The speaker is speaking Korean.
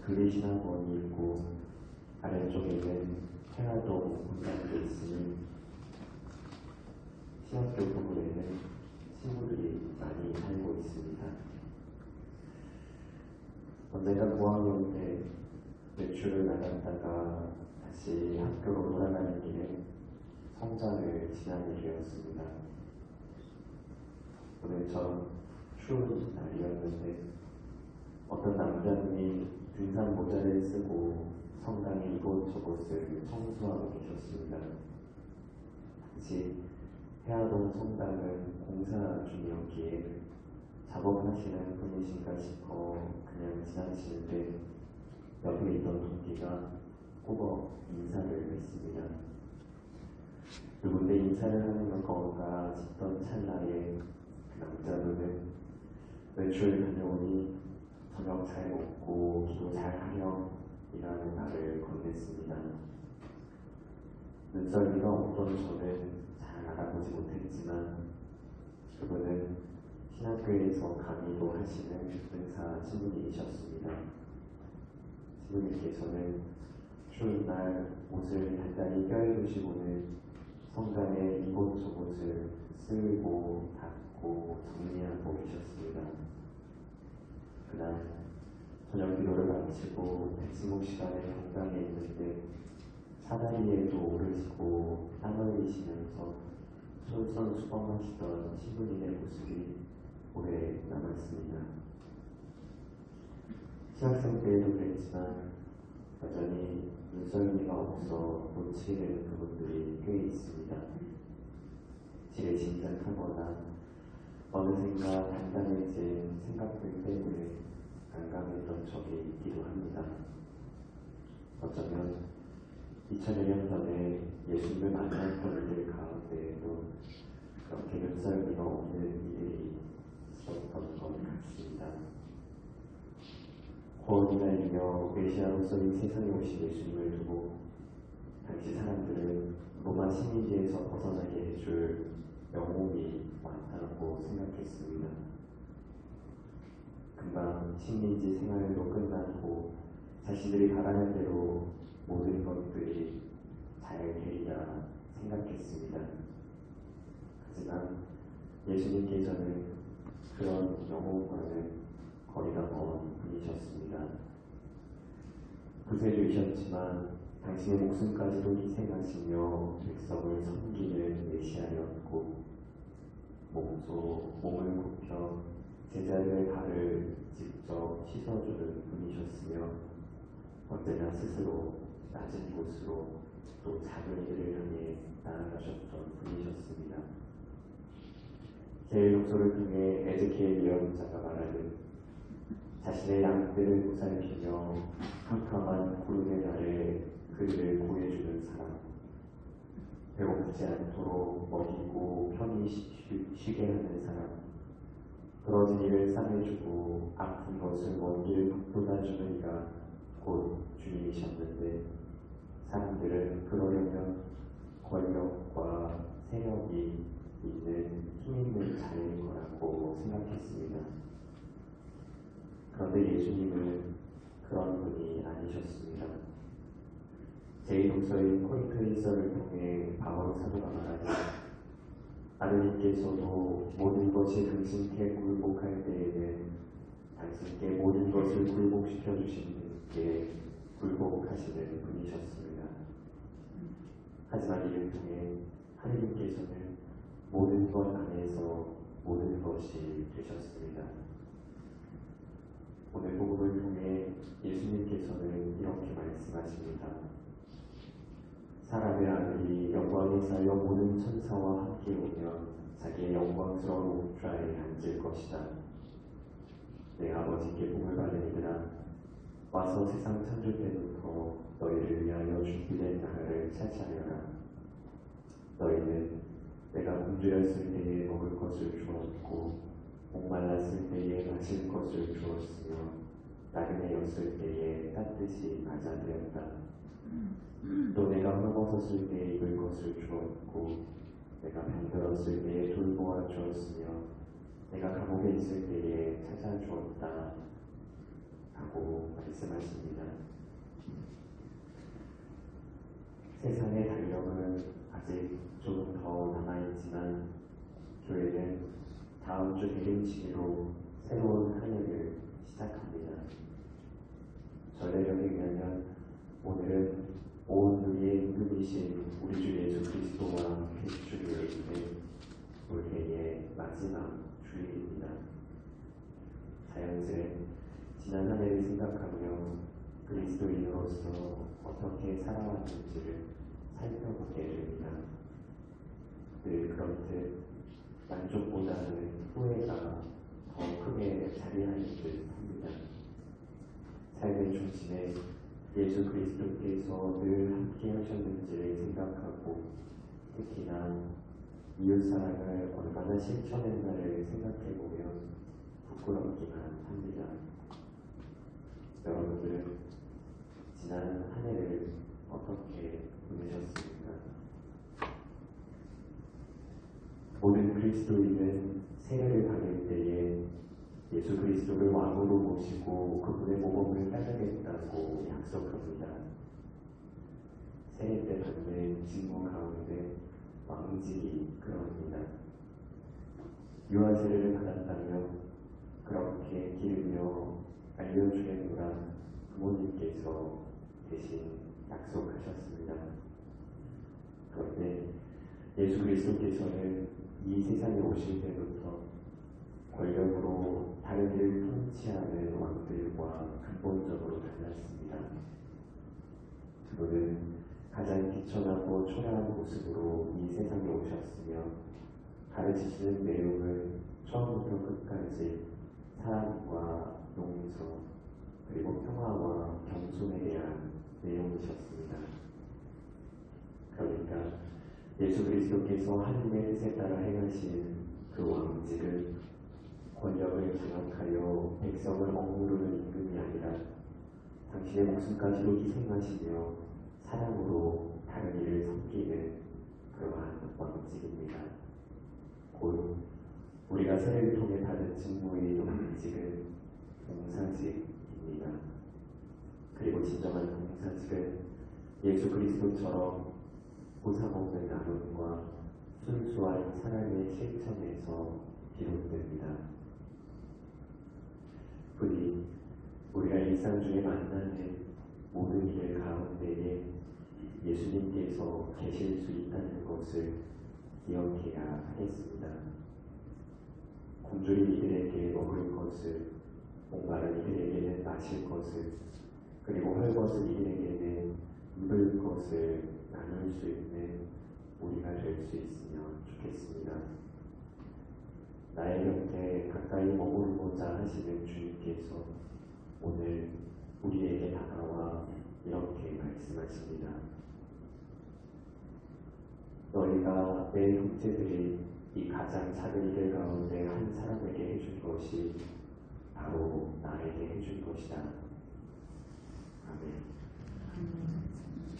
그리신학원이 있고 아래쪽에는 태화동 공장도 있으니 신학교 부근에는 친구들이 많이 살고 있습니다. 언제가 고학년 때 외출을 나갔다가 다시 학교로 돌아가는 길에 성장을 지나게 되었습니다. 오늘처럼 추운 날이었는데 어떤 남자분이 등산 모자를 쓰고 성당의 이곳저곳을 청소하고 계셨습니다. 당시 해화동 성당은 공사 중이었기에 작업하시는 분이신가 싶어 그냥 지나치는데 옆에 있던 동기가 꼬박 인사를 했습니다. 누군데 인사를 하는 건가 싶던 찰나에 그 남자분은 외출 다녀오니 저녁 잘 먹고 기도 잘 하렴 이라는 말을 건넸습니다. 눈썰미가 없던 저는 잘 알아보지 못했지만 그분은 신학교에서 강의도 하시는 은사 신부님이셨습니다. 신부님께서는 추운 날 옷을 단단히 껴입으시고는 성당의 이곳저곳을 쓸고 닦고 정리하고 계셨습니다. 그날 저녁 기도를 마치고 백승목 시간에 공당에 있는데 사다리에도 오르시고 땀 흘리시면서 솔선수범하시던 신부님의 모습이 오래 남았습니다. 신학생 때에도 그랬지만 여전히 눈썰미가 없어 놓치게 되는 부분들이 꽤 있습니다. 지레 짐작하거나 어느샌가 단단해진 생각들 때문에 난감했던 적이 있기도 합니다. 어쩌면 2000여 년 전에 예수님을 만났던 이들 가운데에도 그렇게 눈썰미가 없는 이들이 있었던 것 같습니다. 구원이나이며 메시아로서의 세상에 오신 예수님을 두고 당시 사람들은 로마 식민지에서 벗어나게 해줄 영웅이 많다고 생각했습니다. 금방 식민지 생활도 끝난 후 자신들이 바라는 대로 모든 것들이 잘 되리라 생각했습니다. 하지만 예수님께서는 그런 영웅과는 거리가 먼 분이셨습니다. 구세주이셨지만 당신의 목숨까지도 희생하시며 백성을 섬기는 메시아였고 몸을 굽혀 제자들의 발을 직접 씻어주는 분이셨으며 언제나 스스로 낮은 곳으로 또 작은 이들을 향해 나아가셨던 분이셨습니다. 제1독서를 통해 에즈키엘 예언자가 말하는 자신의 양들을 보살피며 캄캄한 구름의 날에 그들을 구해주는 사람, 배고프지 않도록 먹이고 편히 쉬게 하는 사람, 부러진 이를 싸매주고 아픈 것을 먼 길 돋아주는 이가 곧 주님이셨는데 사람들은 그러려면 권력과 세력이 있는 힘 있는 자일 거라고 생각했습니다. 그런데 예수님은 그런 분이 아니셨습니다. 제2독서인 코린토일서를 통해 바울 사도가 말하니 아드님께서도 모든 것이 당신께 굴복할 때에는 당신께 모든 것을 굴복시켜 주시는 분께 굴복하시는 분이셨습니다. 하지만 이를 통해 하느님께서는 모든 것 안에서 모든 것이 되셨습니다. 오늘 복음을 통해 예수님께서는 이렇게 말씀하십니다. 사람의 아들이 영광에 쌓여 모든 천사와 함께 오면 자기의 영광스러운 옥좌에 앉을 것이다. 내 아버지께 복을 받은 이들아, 와서 세상 창조 때부터 너희를 위하여 준비된 나라를 차지하여라. 너희는 내가 굶주렸을 때에 먹을 것을 주었고 목말랐을 때에 마실 것을 주었으며 나그네였을 때에 따뜻이 맞아들였다. 또 내가 헐벗었을 때에 입을 것을 주었고 내가 병들었을 때에 돌보아 주었으며 내가 감옥에 있을 때에 찾아주었다. 하고 말씀하십니다. 세상의 달력은 아직 조금 더 남아있지만 교회는 다음 주 대림시기로 새로운 한 해를 시작합니다. 전례력에 의하면 오늘은 온 누리의 임금이신 우리 주 예수 그리스도와 개주를 위해 올해의 마지막 주일입니다. 자연스레 지난 한 해를 생각하며 그리스도인으로서 어떻게 살아왔는지를 살펴보게 됩니다. 늘 그렇듯 만족보다는 후회가 더 크게 자리하는 듯 합니다. 삶의 중심에 예수 그리스도께서 늘 함께 하셨는지를 생각하고 특히나 이웃사랑을 얼마나 실천했나를 생각해보면 부끄럽기만 합니다. 여러분들은 지난 한 해를 어떻게 보내셨습니까? 모든 그리스도인은 세례를 받을 때에 예수 그리스도를 왕으로 모시고 그분의 모범을 따르겠다고 약속합니다. 세례 때 받는 직무 가운데 왕직이 그러합니다. 유아 세례를 받았다며 그렇게 기르며 알려주겠노라 부모님께서 대신 약속하셨습니다. 그런데 예수 그리스도께서는 이 세상에 오실 때부터 권력으로 다른 일을 통치하는 왕들과 근본적으로 달랐습니다. 그분은 가장 비천하고 초라한 모습으로 이 세상에 오셨으며 가르치시는 내용은 처음부터 끝까지 사랑과 용서 그리고 평화와 겸손에 대한 내용이셨습니다. 그러니까 예수 그리스도께서 하나님의 뜻에 따라 행하신 그 왕직은 권력을 장악하여 백성을 억누르는 임금이 아니라 당신의 목숨까지도 희생하시며 사랑으로 다른 이를 섬기는 그러한 왕직입니다. 곧 우리가 세례를 통해 받은 직무의 왕직은 봉사직입니다. 그리고 진정한 봉사직은 예수 그리스도처럼 보상없는 나눔과 순수한 사랑의 실천에서 비롯됩니다. 부디 우리가 일상 중에 만나는 모든 일 가운데에 예수님께서 계실 수 있다는 것을 기억해야 하겠습니다. 굶주린 이들에게 먹을 것을, 목마른 이들에게는 마실 것을, 그리고 헐벗은 이들에게는 입을 것을 나눌 수 있는 우리가 될 수 있으면 좋겠습니다. 나의 곁에 가까이 머무르고자 하시는 주님께서 오늘 우리에게 다가와 이렇게 말씀하십니다. 너희가 내 형제들이 이 가장 작은 이들 가운데 한 사람에게 해준 것이 바로 나에게 해준 것이다. 아멘.